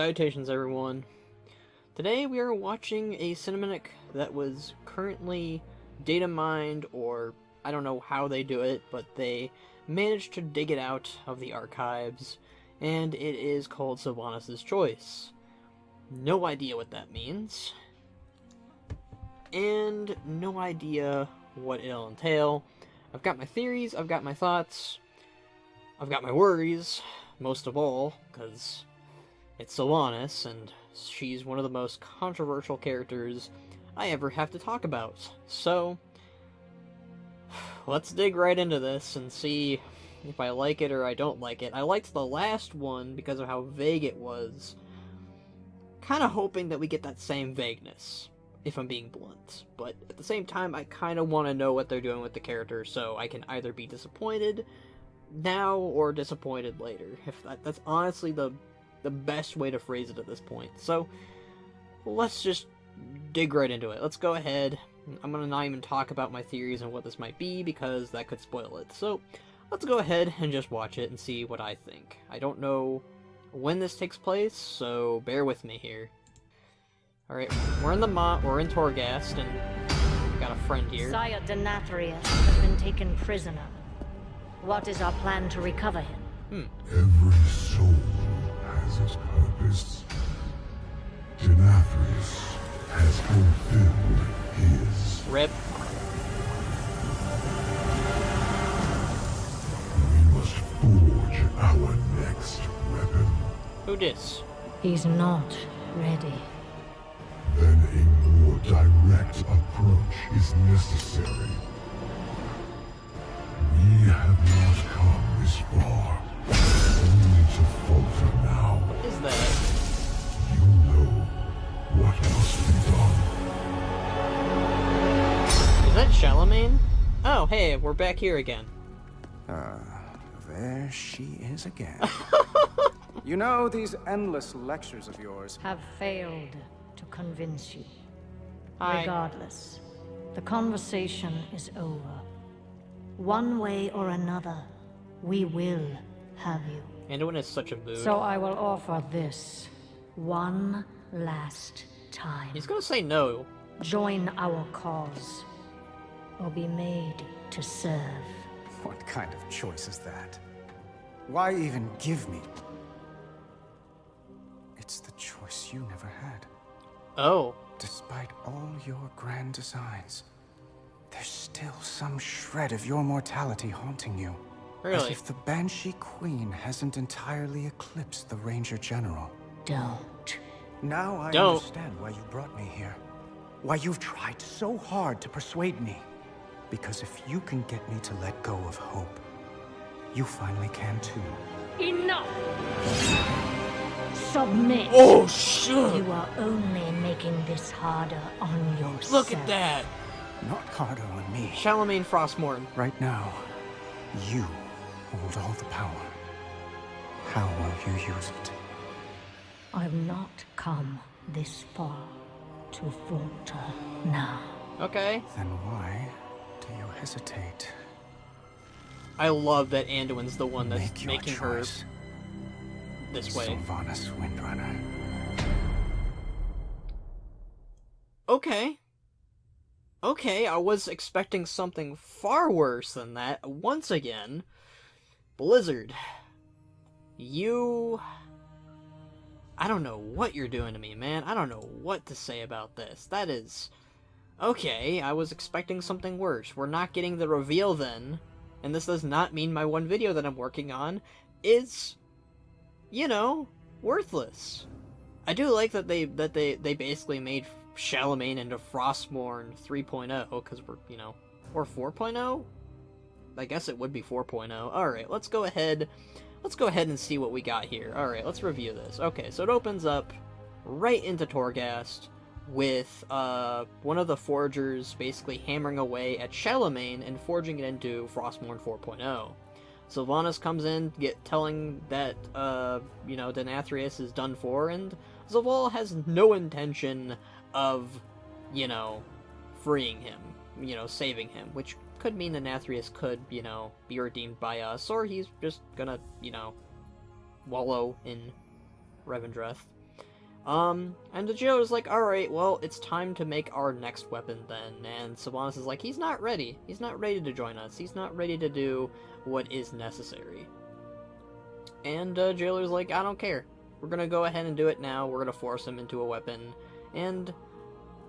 Salutations, everyone. Today we are watching a cinematic that was currently data mined, or I don't know how they do it, but they managed to dig it out of the archives, and it is called Sylvanas Choice. No idea what that means, and no idea what it'll entail. I've got my theories, I've got my thoughts, I've got my worries, most of all, because it's Sylvanas, and she's one of the most controversial characters I ever have to talk about. So, let's dig right into this and see if I like it or I don't like it. I liked the last one because of how vague it was. Kind of hoping that we get that same vagueness, if I'm being blunt. But at the same time, I kind of want to know what they're doing with the character, so I can either be disappointed now or disappointed later. If that's honestly the best way to phrase it at this point. So, let's just dig right into it. Let's go ahead. I'm gonna not even talk about my theories and what this might be, because that could spoil it. So, let's go ahead and just watch it and see what I think. I don't know when this takes place, so bear with me here. Alright, we're in Torghast, and we've got a friend here. Sire Denathrius has been taken prisoner. What is our plan to recover him? Every soul has its purpose. Denathrius has fulfilled his. Rip. We must forge our next weapon. Who dis? He's not ready. Then a more direct approach is necessary. We have not come this far, only to falter now. What is that? You know what must be done. Is that Charlemagne? Oh, hey, we're back here again. There she is again. You know, these endless lectures of yours Have failed to convince you. Hi. Regardless, the conversation is over. One way or another, we will have you. Anduin is such a mood. So I will offer this one last time. He's gonna say no. Join our cause, or be made to serve. What kind of choice is that? Why even give me? It's the choice you never had. Oh. Despite all your grand designs, there's still some shred of your mortality haunting you. Really? As if the Banshee Queen hasn't entirely eclipsed the Ranger General. Don't. Now I Don't. understand why you brought me here. Why you've tried so hard to persuade me. Because if you can get me to let go of hope, you finally can too. Enough! Submit! Oh, shit! You are only making this harder on yourself. Look at that! Not harder on me. Charlemagne Frostmourne. Right now, you hold all the power. How will you use it? I've not come this far to falter now. Okay. Then why do you hesitate? I love that Anduin's the one that's Make your making her choice. this way. Sylvanas Windrunner. Okay. Okay, I was expecting something far worse than that. Once again, Blizzard. You... I don't know what you're doing to me, man. I don't know what to say about this. That is... Okay, I was expecting something worse. We're not getting the reveal then. And this does not mean my one video that I'm working on is, you know, worthless. I do like that they basically made Charlemagne into Frostmourne 3.0, because we're, you know, or 4.0? I guess it would be 4.0. Alright, let's go ahead and see what we got here. Alright, let's review this. Okay, so it opens up right into Torghast with one of the forgers basically hammering away at Charlemagne and forging it into Frostmourne 4.0. Sylvanas comes in, telling that, you know, Denathrius is done for, and Zaval has no intention of, you know, freeing him, you know, saving him, which could mean Denathrius could, you know, be redeemed by us, or he's just gonna, you know, wallow in Revendreth. And the jailer's like, alright, well, it's time to make our next weapon then. And Sylvanas is like, he's not ready. He's not ready to join us. He's not ready to do what is necessary. And jailer's like, I don't care. We're gonna go ahead and do it now. We're gonna force him into a weapon. And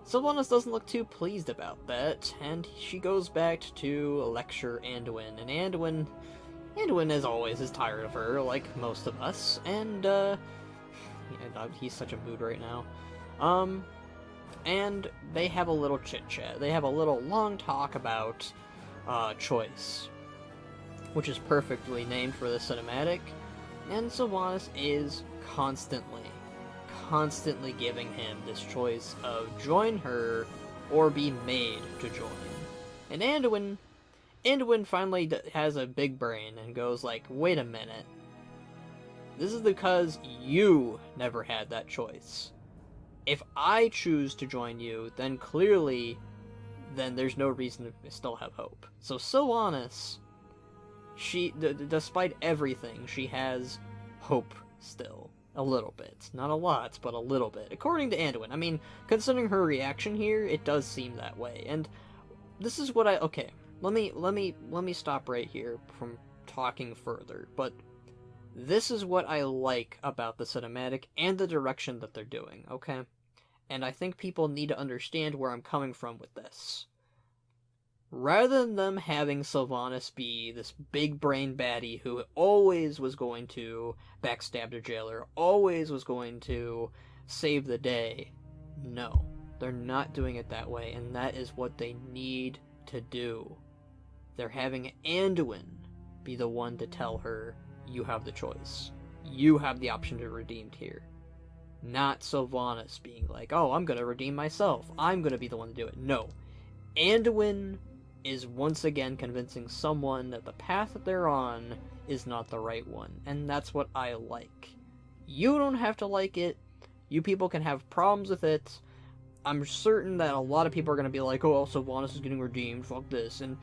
Sylvanas doesn't look too pleased about that. And she goes back to lecture Anduin. And Anduin, as always, is tired of her, like most of us. And, he's such a mood right now. And they have a little chit-chat. They have a little long talk about, Choice, which is perfectly named for the cinematic. And Sylvanas is constantly giving him this choice of join her or be made to join. And Anduin finally has a big brain and goes like, wait a minute. This is because you never had that choice. If I choose to join you, then clearly, then there's no reason to still have hope. So Sylvanas, she, despite everything, she has hope still. A little bit. Not a lot, but a little bit. According to Anduin. I mean, considering her reaction here, it does seem that way. And this is what okay, let me stop right here from talking further. But this is what I like about the cinematic and the direction that they're doing, okay? And I think people need to understand where I'm coming from with this. Rather than them having Sylvanas be this big brain baddie who always was going to backstab the jailer, always was going to save the day, no, they're not doing it that way, and that is what they need to do. They're having Anduin be the one to tell her, you have the choice. You have the option to redeem here. Not Sylvanas being like, oh, I'm gonna redeem myself. I'm gonna be the one to do it. No. Anduin is once again convincing someone that the path that they're on is not the right one. And that's what I like. You don't have to like it. You people can have problems with it. I'm certain that a lot of people are going to be like, oh, Sylvanas is getting redeemed, fuck this. And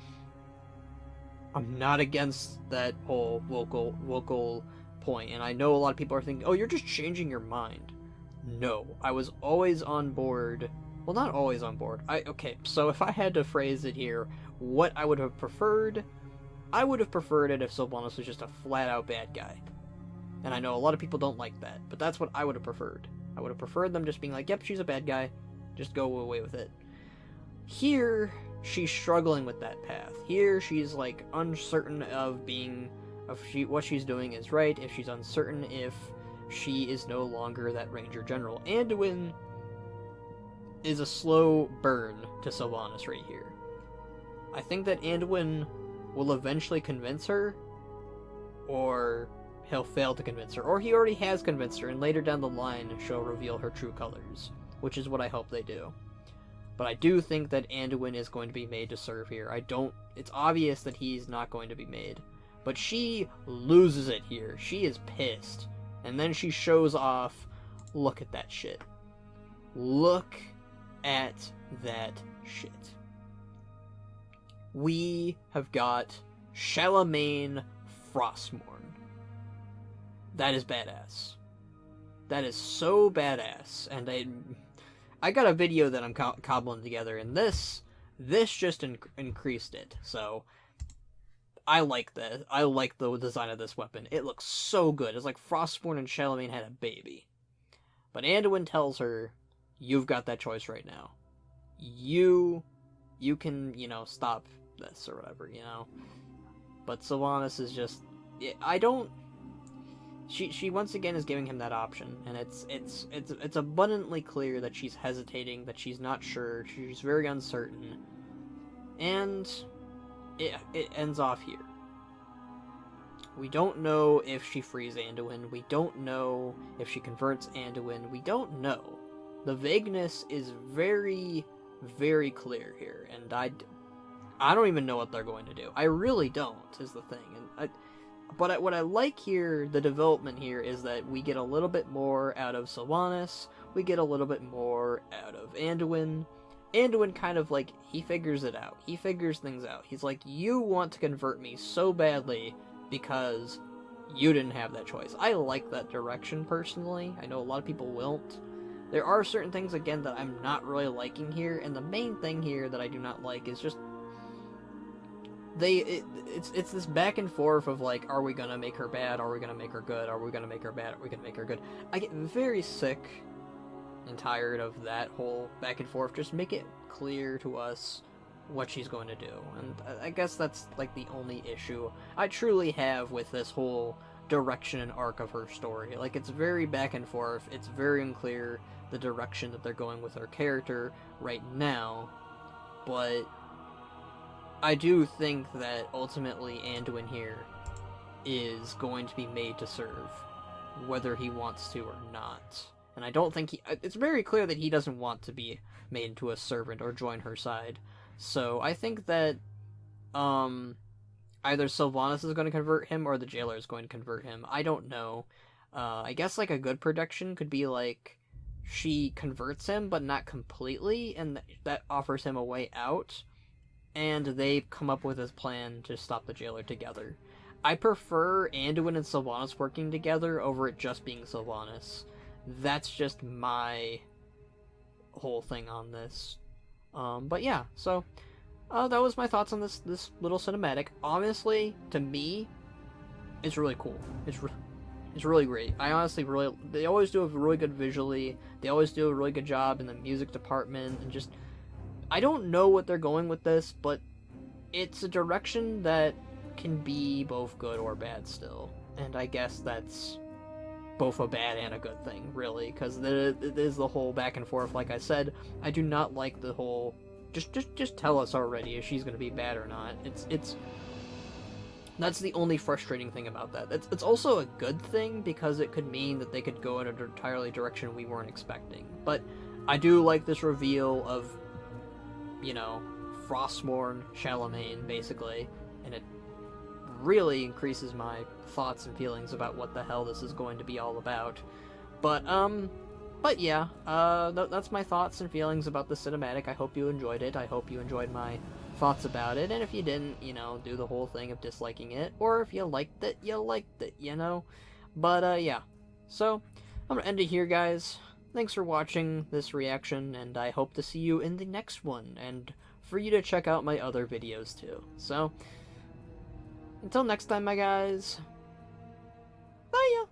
I'm not against that whole vocal point. And I know a lot of people are thinking, oh, you're just changing your mind. No, I was always on board. Well, not always on board. Okay, so if I had to phrase it here, what I would have preferred, I would have preferred it if Sylvanas was just a flat-out bad guy. And I know a lot of people don't like that, but that's what I would have preferred. I would have preferred them just being like, yep, she's a bad guy, just go away with it. Here, she's struggling with that path. Here, she's, like, uncertain of what she's doing is right, if she's uncertain if she is no longer that Ranger General. Anduin is a slow burn to Sylvanas right here. I think that Anduin will eventually convince her, or he'll fail to convince her, or he already has convinced her, and later down the line she'll reveal her true colors, which is what I hope they do. But I do think that Anduin is going to be made to serve here. It's obvious that he's not going to be made. But she loses it here. She is pissed. And then she shows off, look at that shit. Look at that shit. We have got Shalamayn Frostmourne. That is badass. That is so badass. And I got a video that I'm cobbling together, and this just increased it. So I like that. I like the design of this weapon. It looks so good. It's like Frostmourne and Shalamayn had a baby. But Anduin tells her, you've got that choice right now. You can, stop this or whatever, But Sylvanas is just, she once again is giving him that option, and it's abundantly clear that she's hesitating, that she's not sure, she's very uncertain, and it ends off here. We don't know if she frees Anduin, we don't know if she converts Anduin, we don't know. The vagueness is very, very clear here, and I don't even know what they're going to do. I really don't, is the thing. And But what I like here, the development here, is that we get a little bit more out of Sylvanas, we get a little bit more out of Anduin. Anduin kind of, he figures it out. He figures things out. He's like, you want to convert me so badly because you didn't have that choice. I like that direction, personally. I know a lot of people won't. there are certain things, again, that I'm not really liking here, and the main thing here that I do not like is just it's this back and forth of like, are we gonna make her bad? Are we gonna make her good? Are we gonna make her bad? Are we gonna make her good? I get very sick and tired of that whole back and forth. Just make it clear to us what she's going to do. And I guess that's like the only issue I truly have with this whole direction and arc of her story. Like, it's very back and forth. It's very unclear the direction that they're going with her character right now. But I do think that ultimately Anduin here is going to be made to serve, whether he wants to or not. And I don't think it's very clear that he doesn't want to be made into a servant or join her side. So I think that either Sylvanas is going to convert him or the jailer is going to convert him. I don't know. I guess like a good prediction could be like she converts him but not completely, and that offers him a way out, and they come up with a plan to stop the jailer together. I prefer Anduin and Sylvanas working together over it just being Sylvanas. That's just my whole thing on this. But yeah, so that was my thoughts on this little cinematic. Honestly, to me, it's really cool. It's really great. I honestly they always do a really good visually. They always do a really good job in the music department, and just, I don't know what they're going with this, but it's a direction that can be both good or bad still. And I guess that's both a bad and a good thing, really, because it is the whole back and forth. Like I said, I do not like the whole just tell us already if she's going to be bad or not. It's that's the only frustrating thing about that. It's also a good thing, because it could mean that they could go in an entirely direction we weren't expecting. But I do like this reveal of, you know, Frostmourne Charlemagne, basically, and it really increases my thoughts and feelings about what the hell this is going to be all about. But yeah, that's my thoughts and feelings about the cinematic. I hope you enjoyed it. I hope you enjoyed my thoughts about it, and if you didn't, you know, do the whole thing of disliking it, or if you liked it, you know. But yeah, so I'm gonna end it here, guys. Thanks for watching this reaction, and I hope to see you in the next one, and for you to check out my other videos too. So until next time, my guys, bye ya.